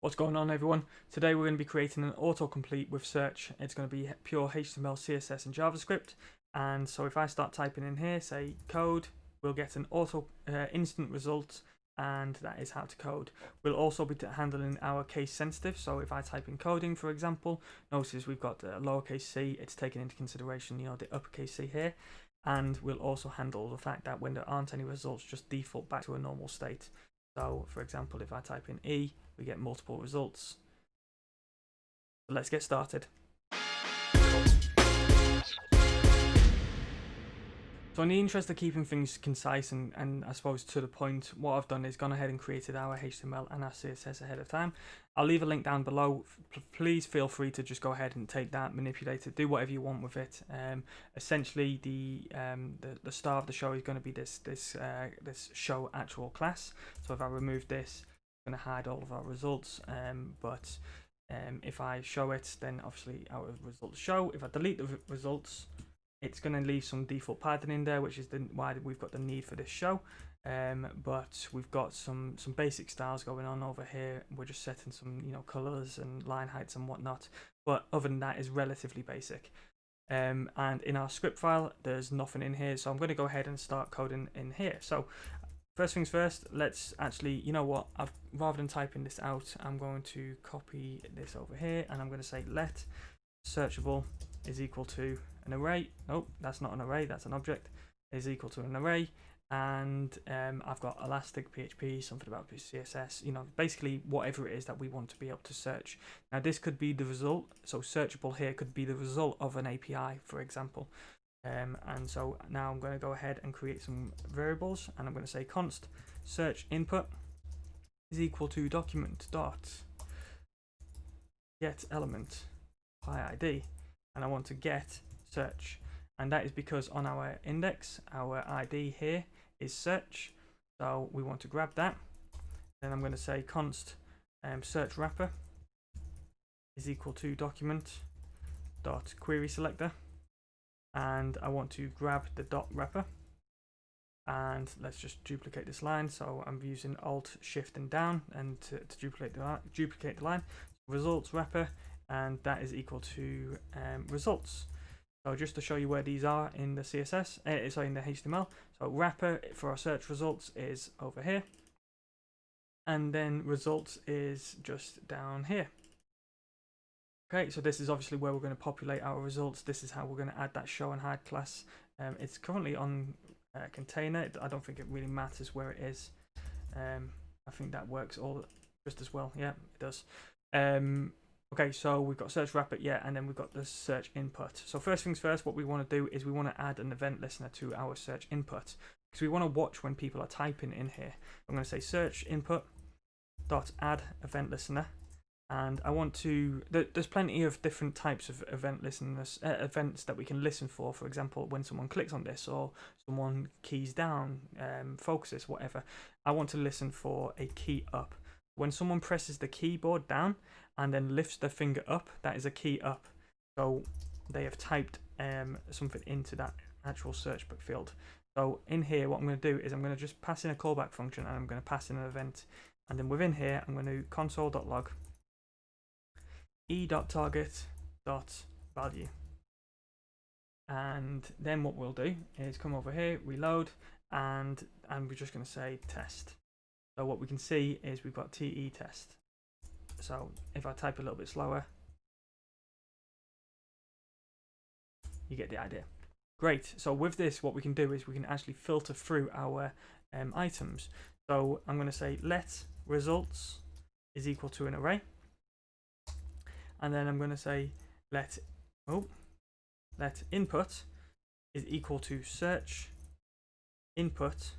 What's going on, everyone? Today we're going to be creating an autocomplete with search. It's going to be pure HTML, CSS and JavaScript. And so if I start typing in here, say code, we'll get an instant result, and that is how to code. We'll also be handling our case sensitive. So if I type in coding, for example, notice we've got lowercase c. It's taken into consideration, the uppercase C here. And we'll also handle the fact that when there aren't any results, just default back to a normal state. So for example, if I type in E, we get multiple results. So let's get started. So in the interest of keeping things concise and I suppose to the point, what I've done is gone ahead and created our HTML and our CSS ahead of time. I'll leave a link down below. Please feel free to just go ahead and take that, manipulate it, do whatever you want with it. Essentially, the star of the show is going to be this show actual class. So if I remove this, it's going to hide all of our results. But if I show it, then obviously our results show. If I delete the results, it's going to leave some default padding in there, which is why we've got the need for this show. But we've got some basic styles going on over here. We're just setting some colors and line heights and whatnot. But other than that, is relatively basic. And in our script file, there's nothing in here. So I'm going to go ahead and start coding in here. So first things first, let's actually, rather than typing this out, I'm going to copy this over here, and I'm going to say let searchable is equal to an array. Nope, that's not an array, that's an object. Is equal to an array, and I've got elastic PHP, something about CSS, basically whatever it is that we want to be able to search. Now this could be the result, so searchable here could be the result of an API, for example. And so now I'm going to go ahead and create some variables, and I'm going to say const search input is equal to document dot get element by ID, and I want to get search, and that is because on our index our ID here is search, so we want to grab that. Then I'm going to say const search wrapper is equal to document dot query selector, and I want to grab the dot wrapper, and let's just duplicate this line. So I'm using Alt Shift and down and to duplicate the line. Results wrapper, and that is equal to results. So just to show you where these are in the CSS, sorry, in the HTML. So wrapper for our search results is over here, and then results is just down here. Okay, so this is obviously where we're going to populate our results. This is how we're going to add that show and hide class. It's currently on container. I don't think it really matters where it is. I think that works all just as well. Yeah, it does. Okay, so we've got search wrapper, yeah, and then we've got the search input. So first things first, what we want to do is we want to add an event listener to our search input, because we want to watch when people are typing in here. I'm going to say search input dot add event listener, and I want to, there's plenty of different types of event listeners, events that we can listen for. For example, when someone clicks on this, or someone keys down, focuses, whatever. I want to listen for a key up. When someone presses the keyboard down and then lifts their finger up, that is a key up. So they have typed something into that actual search book field. So in here, what I'm going to do is I'm going to just pass in a callback function, and I'm going to pass in an event. And then within here, I'm going to console.log e.target.value. And then what we'll do is come over here, reload, and we're just going to say test. So what we can see is we've got TE test. So if I type a little bit slower, you get the idea. Great. So with this, what we can do is we can actually filter through our items. So I'm going to say let results is equal to an array, and then I'm going to say let input is equal to search input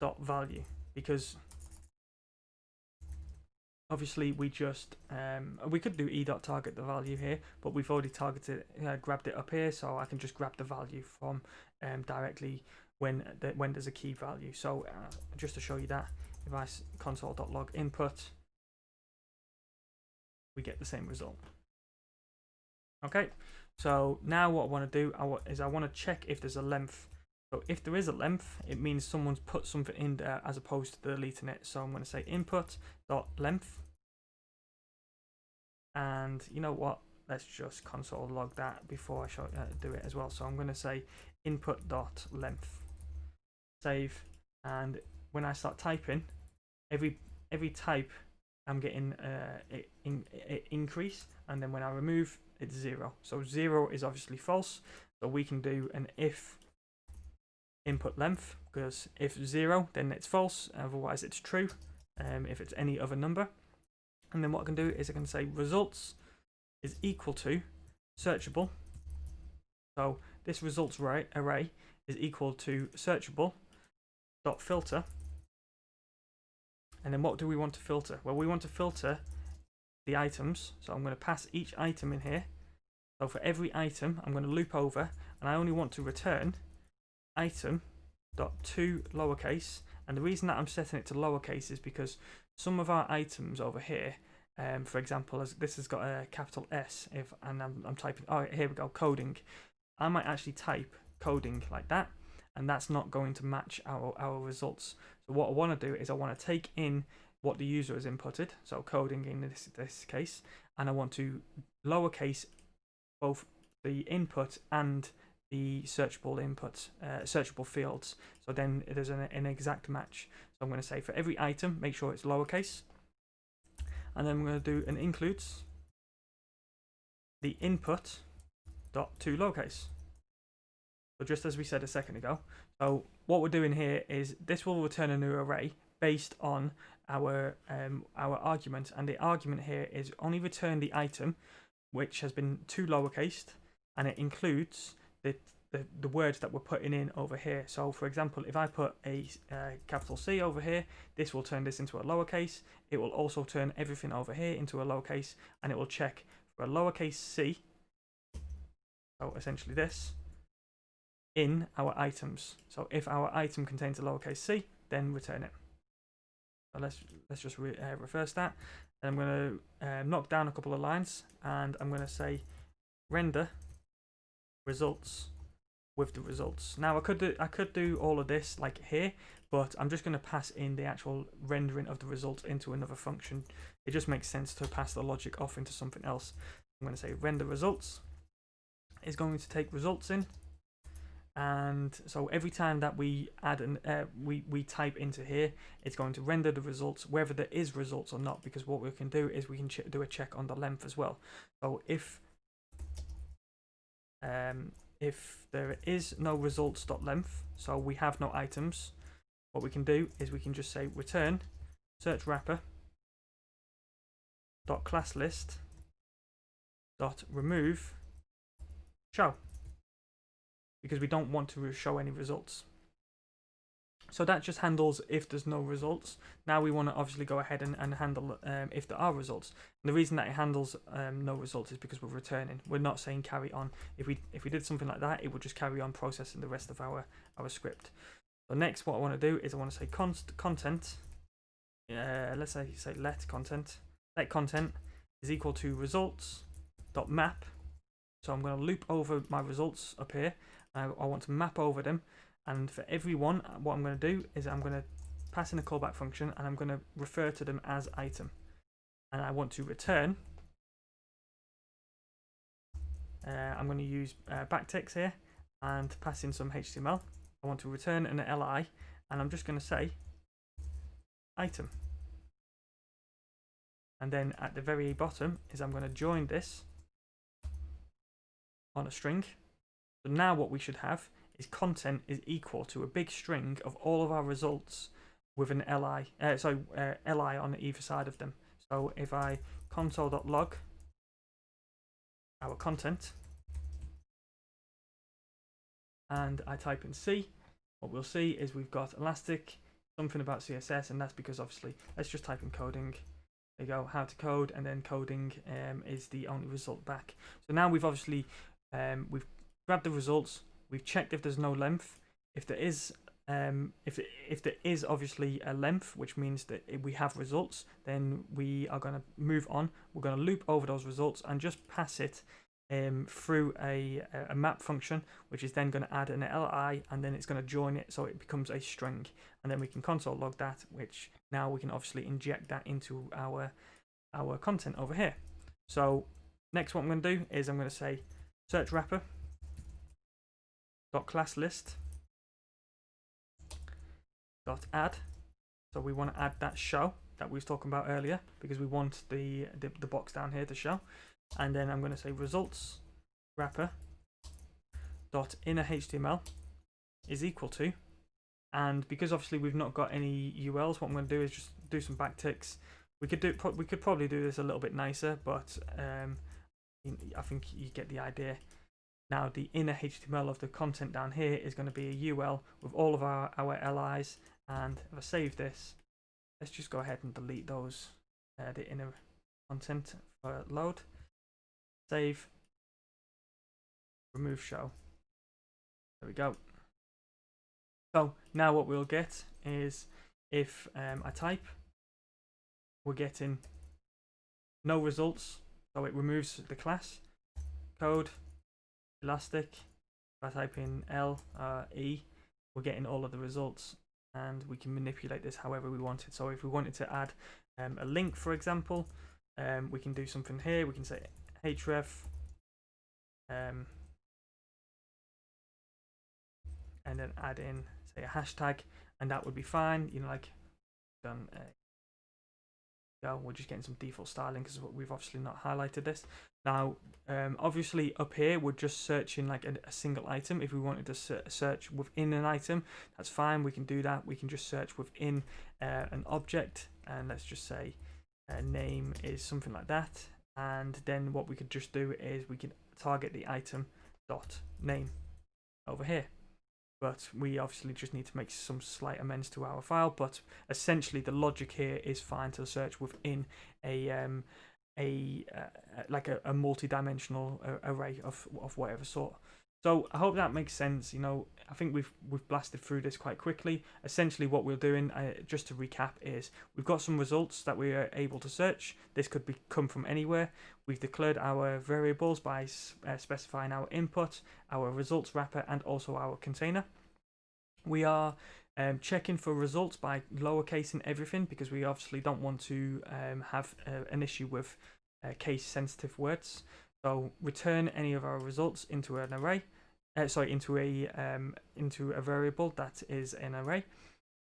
dot value, because obviously we just we could do e.target the value here, but we've already targeted grabbed it up here, so I can just grab the value from directly when there's a key value. So just to show you that, if I console.log input, we get the same result. Okay, so now what I want to do is I want to check if there's a length. So if there is a length, it means someone's put something in there as opposed to deleting it. So I'm going to say input.length And you know what? Let's just console log that before I do it as well. So I'm going to say input.length, save, and when I start typing, every type I'm getting increase, and then when I remove, it's 0. So 0 is obviously false. So we can do an if input length, because if 0, then it's false, otherwise it's true. If it's any other number, and then what I can do is I can say results is equal to searchable. So this results array is equal to searchable dot filter. And then what do we want to filter? Well, we want to filter the items. So I'm going to pass each item in here. So for every item, I'm going to loop over, and I only want to return item dot to lowercase. And the reason that I'm setting it to lowercase is because some of our items over here, for example, as this has got a capital S, and I'm typing, oh, here we go, coding. I might actually type coding like that, and that's not going to match our results. So what I want to do is I want to take in what the user has inputted, so coding in this case, and I want to lowercase both the input and the searchable inputs, searchable fields. So then there's an exact match. So I'm going to say for every item, make sure it's lowercase, and then I'm going to do an includes the input dot to lowercase. So just as we said a second ago. So what we're doing here is this will return a new array based on our argument, and the argument here is only return the item which has been to lowercase, and it includes the words that we're putting in over here. So for example, if I put a capital C over here, this will turn this into a lowercase. It will also turn everything over here into a lowercase, and it will check for a lowercase c, so essentially this, in our items. So if our item contains a lowercase c, then return it. So let's just reverse that. And I'm going to knock down a couple of lines, and I'm going to say render results with the results. Now I could do all of this like here, but I'm just going to pass in the actual rendering of the results into another function. It just makes sense to pass the logic off into something else. I'm going to say render results is going to take results in, and so every time that we add we type into here, it's going to render the results whether there is results or not, because what we can do is we can do a check on the length as well. So if there is no results.length, so we have no items, what we can do is we can just say return search wrapper dot class list dot remove show, because we don't want to show any results. So that just handles if there's no results. Now we want to obviously go ahead and handle if there are results. And the reason that it handles no results is because we're returning. We're not saying carry on. If we did something like that, it would just carry on processing the rest of our script. So next, what I want to do is I want to say content. Let's say let content is equal to results dot map. So I'm going to loop over my results up here. I want to map over them. And for every one, what I'm going to do is I'm going to pass in a callback function, and I'm going to refer to them as item. And I want to return. I'm going to use backticks here and pass in some HTML. I want to return an li, and I'm just going to say item. And then at the very bottom is I'm going to join this on a string. So now what we should have is content is equal to a big string of all of our results with an li, li on either side of them. So if I console.log our content and I type in C, what we'll see is we've got elastic, something about CSS, and that's because obviously, let's just type in coding. There you go, how to code, and then coding is the only result back. So now we've obviously we've grabbed the results. We've checked if there's no length. If there is, if there is obviously a length, which means that we have results, then we are going to move on. We're going to loop over those results and just pass it through a map function, which is then going to add an li, and then it's going to join it so it becomes a string, and then we can console log that, which now we can obviously inject that into our content over here. So next what I'm going to do is I'm going to say search wrapper dot class list dot add. So we want to add that show that we was talking about earlier, because we want the box down here to show. And then I'm going to say results wrapper dot inner HTML is equal to, and because obviously we've not got any ULs, what I'm going to do is just do some backticks. We could probably do this a little bit nicer, but I think you get the idea. Now the inner HTML of the content down here is going to be a UL with all of our LIs, and if I save this, let's just go ahead and delete those, the inner content for load, save, remove show. There we go. So now what we'll get is, if I type, we're getting no results, so it removes the class, code, elastic. If I type in LE, we're getting all of the results, and we can manipulate this however we want it. So if we wanted to add a link, for example, we can do something here. We can say href and then add in, say, a hashtag, and that would be fine. You know, like done. We're just getting some default styling because we've obviously not highlighted this. Now, obviously up here we're just searching like a single item. If we wanted to search within an item, that's fine. We can do that. We can just search within an object, and let's just say name is something like that. And then what we could just do is we can target the item dot name over here. But we obviously just need to make some slight amends to our file. But essentially, the logic here is fine to search within like a multi-dimensional array of whatever sort. So I hope that makes sense. You know, I think we've blasted through this quite quickly. Essentially, what we're doing, just to recap, is we've got some results that we are able to search. This could come from anywhere. We've declared our variables by specifying our input, our results wrapper, and also our container. We are checking for results by lowercasing everything, because we obviously don't want to have an issue with case-sensitive words. So return any of our results into an array, into a variable that is an array,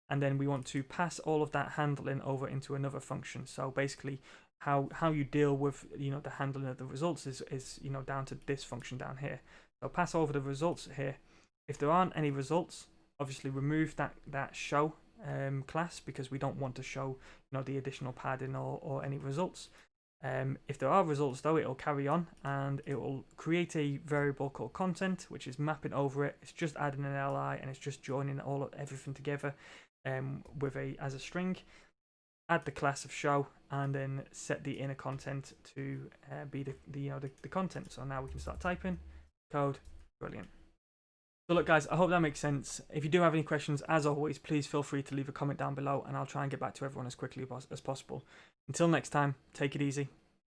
and then we want to pass all of that handling over into another function. So basically, how you deal with the handling of the results is down to this function down here. So pass over the results here. If there aren't any results, obviously remove that show class, because we don't want to show the additional padding or any results. If there are results though, it'll carry on and it will create a variable called content, which is mapping over it. It's just adding an li, and it's just joining everything together as a string. Add the class of show, and then set the inner content to be the content. So now we can start typing code. Brilliant. So look guys, I hope that makes sense. If you do have any questions, as always, please feel free to leave a comment down below, and I'll try and get back to everyone as quickly as possible. Until next time, take it easy.